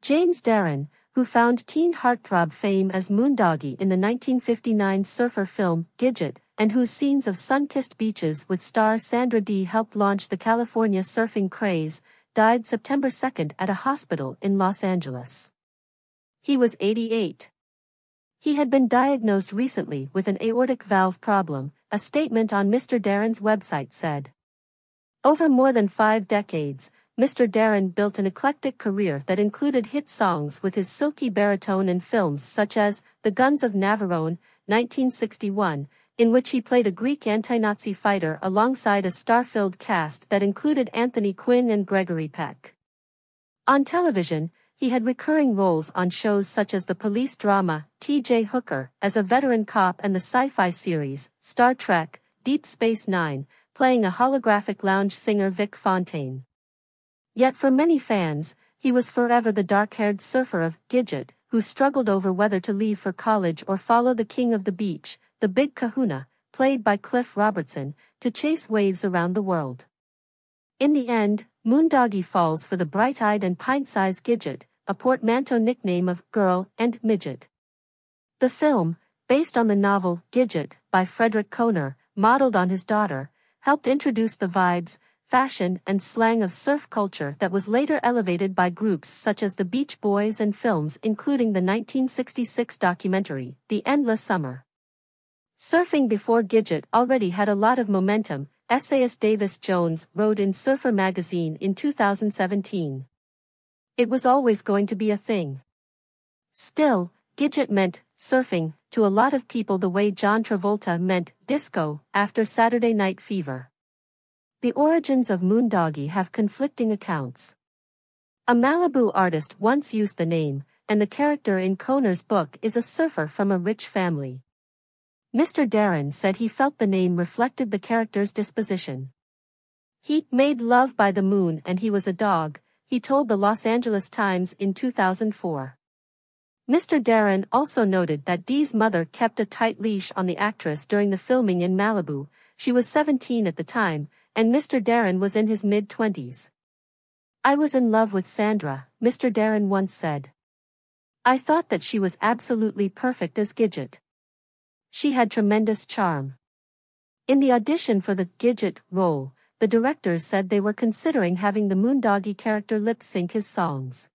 James Darren, who found teen heartthrob fame as Moondoggie in the 1959 surfer film Gidget, and whose scenes of sun-kissed beaches with star Sandra Dee helped launch the California surfing craze, died September 2 at a hospital in Los Angeles. He was 88. He had been diagnosed recently with an aortic valve problem, a statement on Mr. Darren's website said. Over more than 5 decades, Mr. Darren built an eclectic career that included hit songs with his silky baritone in films such as The Guns of Navarone, 1961, in which he played a Greek anti-Nazi fighter alongside a star-filled cast that included Anthony Quinn and Gregory Peck. On television, he had recurring roles on shows such as the police drama T.J. Hooker as a veteran cop and the sci-fi series Star Trek, Deep Space Nine, playing a holographic lounge singer Vic Fontaine. Yet for many fans, he was forever the dark-haired surfer of Gidget, who struggled over whether to leave for college or follow the king of the beach, the Big Kahuna, played by Cliff Robertson, to chase waves around the world. In the end, Moondoggie falls for the bright-eyed and pint-sized Gidget, a portmanteau nickname of girl and midget. The film, based on the novel Gidget by Frederick Kohner, modeled on his daughter, helped introduce the vibes, fashion and slang of surf culture that was later elevated by groups such as the Beach Boys and films including the 1966 documentary, The Endless Summer. Surfing before Gidget already had a lot of momentum, essayist Davis Jones wrote in Surfer magazine in 2017. It was always going to be a thing. Still, Gidget meant surfing to a lot of people the way John Travolta meant disco after Saturday Night Fever. The origins of Moondoggie have conflicting accounts. A Malibu artist once used the name, and the character in Kohner's book is a surfer from a rich family. Mr. Darren said he felt the name reflected the character's disposition. He made love by the moon and he was a dog, he told the Los Angeles Times in 2004. Mr. Darren also noted that Dee's mother kept a tight leash on the actress during the filming in Malibu. She was 17 at the time, and Mr. Darren was in his mid-20s. I was in love with Sandra, Mr. Darren once said. I thought that she was absolutely perfect as Gidget. She had tremendous charm. In the audition for the Gidget role, the directors said they were considering having the Moondoggie character lip-sync his songs.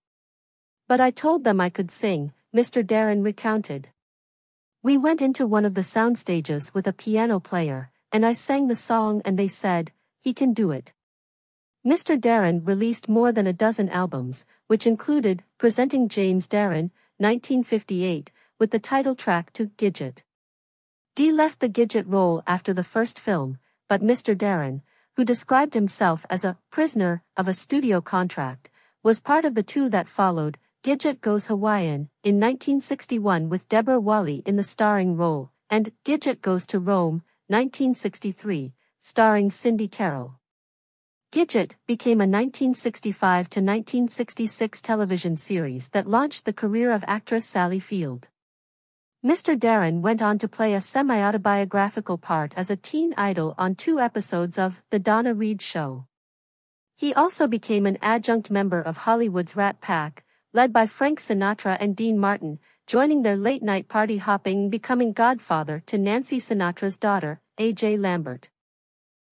But I told them I could sing, Mr. Darren recounted. We went into one of the sound stages with a piano player, and I sang the song and they said, he can do it. Mr. Darren released more than a dozen albums, which included Presenting James Darren, 1958, with the title track to Gidget. Dee left the Gidget role after the first film, but Mr. Darren, who described himself as a prisoner of a studio contract, was part of the two that followed, Gidget Goes Hawaiian, in 1961 with Deborah Wally in the starring role, and Gidget Goes to Rome, 1963, starring Cindy Carroll. Gidget became a 1965 to 1966 television series that launched the career of actress Sally Field. Mr. Darren went on to play a semi-autobiographical part as a teen idol on 2 episodes of The Donna Reed Show. He also became an adjunct member of Hollywood's Rat Pack, led by Frank Sinatra and Dean Martin, joining their late-night party hopping and becoming godfather to Nancy Sinatra's daughter, A.J. Lambert.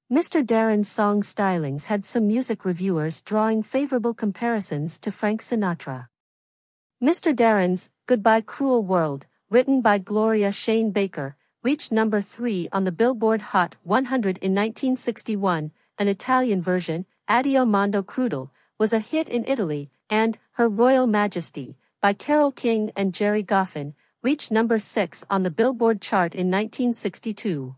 Mr. Darren's song stylings had some music reviewers drawing favorable comparisons to Frank Sinatra. Mr. Darren's Goodbye Cruel World, written by Gloria Shane Baker, reached number 3 on the Billboard Hot 100 in 1961, an Italian version, Addio Mondo Crudele, was a hit in Italy, and Her Royal Majesty, by Carole King and Jerry Goffin, reached number 6 on the Billboard chart in 1962.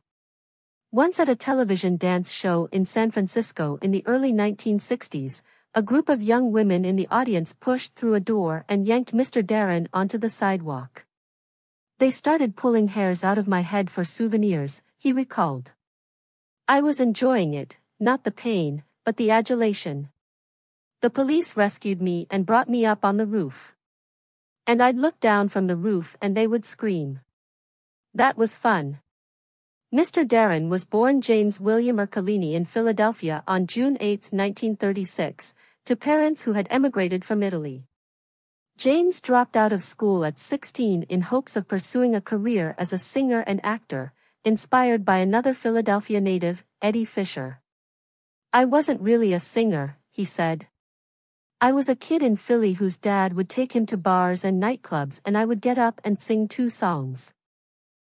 Once at a television dance show in San Francisco in the early 1960s, a group of young women in the audience pushed through a door and yanked Mr. Darren onto the sidewalk. They started pulling hairs out of my head for souvenirs, he recalled. I was enjoying it, not the pain, but the adulation. The police rescued me and brought me up on the roof. And I'd look down from the roof and they would scream. That was fun. Mr. Darren was born James William Ercolini in Philadelphia on June 8, 1936, to parents who had emigrated from Italy. James dropped out of school at 16 in hopes of pursuing a career as a singer and actor, inspired by another Philadelphia native, Eddie Fisher. "I wasn't really a singer," he said. "I was a kid in Philly whose dad would take him to bars and nightclubs and I would get up and sing 2 songs."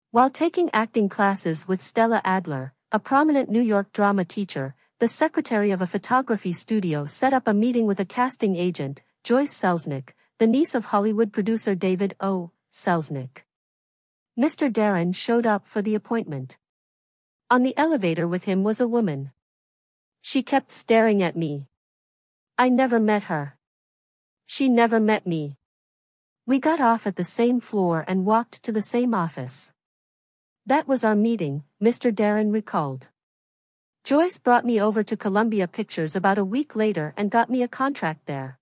While taking acting classes with Stella Adler, a prominent New York drama teacher, the secretary of a photography studio set up a meeting with a casting agent, Joyce Selznick, the niece of Hollywood producer David O. Selznick. Mr. Darren showed up for the appointment. On the elevator with him was a woman. She kept staring at me. I never met her. She never met me. We got off at the same floor and walked to the same office. That was our meeting, Mr. Darren recalled. Joyce brought me over to Columbia Pictures about a week later and got me a contract there.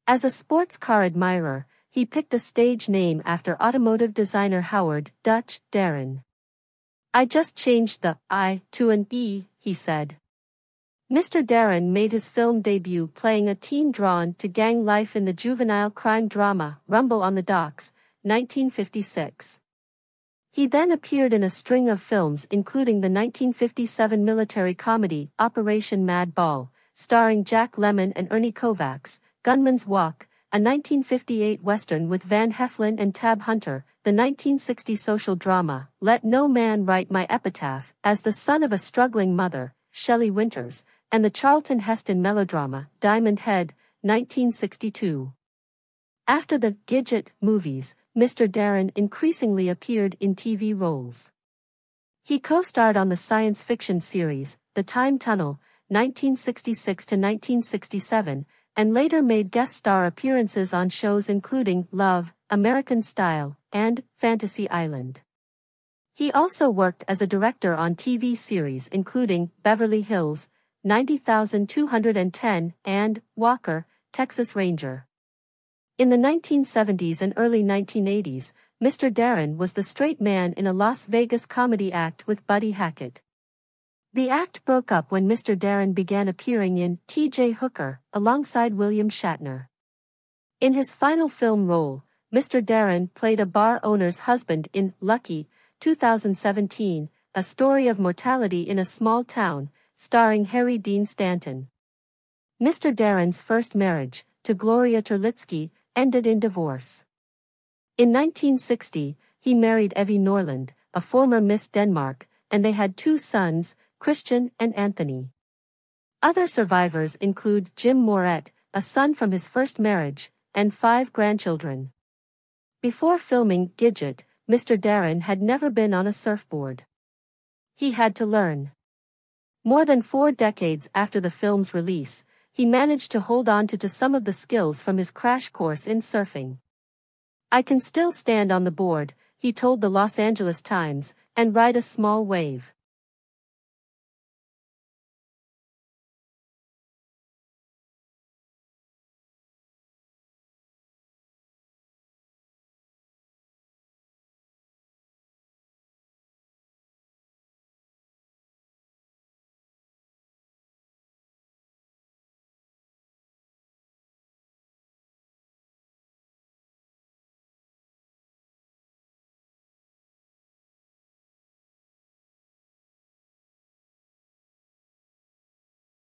As a sports car admirer, he picked a stage name after automotive designer Howard Dutch Darren. "I just changed the I to an E," he said. Mr. Darren made his film debut playing a teen drawn to gang life in the juvenile crime drama Rumble on the Docks, 1956. He then appeared in a string of films including the 1957 military comedy Operation Mad Ball, starring Jack Lemmon and Ernie Kovacs, Gunman's Walk, a 1958 Western with Van Heflin and Tab Hunter, the 1960 social drama Let No Man Write My Epitaph, as the son of a struggling mother, Shelley Winters, and the Charlton Heston melodrama Diamond Head, 1962. After the Gidget movies, Mr. Darren increasingly appeared in TV roles. He co-starred on the science fiction series The Time Tunnel, 1966 to 1967, and later made guest star appearances on shows including Love, American Style, and Fantasy Island. He also worked as a director on TV series including Beverly Hills, 90,210, and Walker, Texas Ranger. In the 1970s and early 1980s, Mr. Darren was the straight man in a Las Vegas comedy act with Buddy Hackett. The act broke up when Mr. Darren began appearing in T.J. Hooker, alongside William Shatner. In his final film role, Mr. Darren played a bar owner's husband in Lucky, 2017, a story of mortality in a small town, starring Harry Dean Stanton. Mr. Darren's first marriage, to Gloria Terlitsky, ended in divorce. In 1960, he married Evie Norland, a former Miss Denmark, and they had 2 sons, Christian and Anthony. Other survivors include Jim Moret, a son from his first marriage, and 5 grandchildren. Before filming Gidget, Mr. Darren had never been on a surfboard. He had to learn. More than 4 decades after the film's release, he managed to hold on to some of the skills from his crash course in surfing. "I can still stand on the board," he told the Los Angeles Times, "and ride a small wave.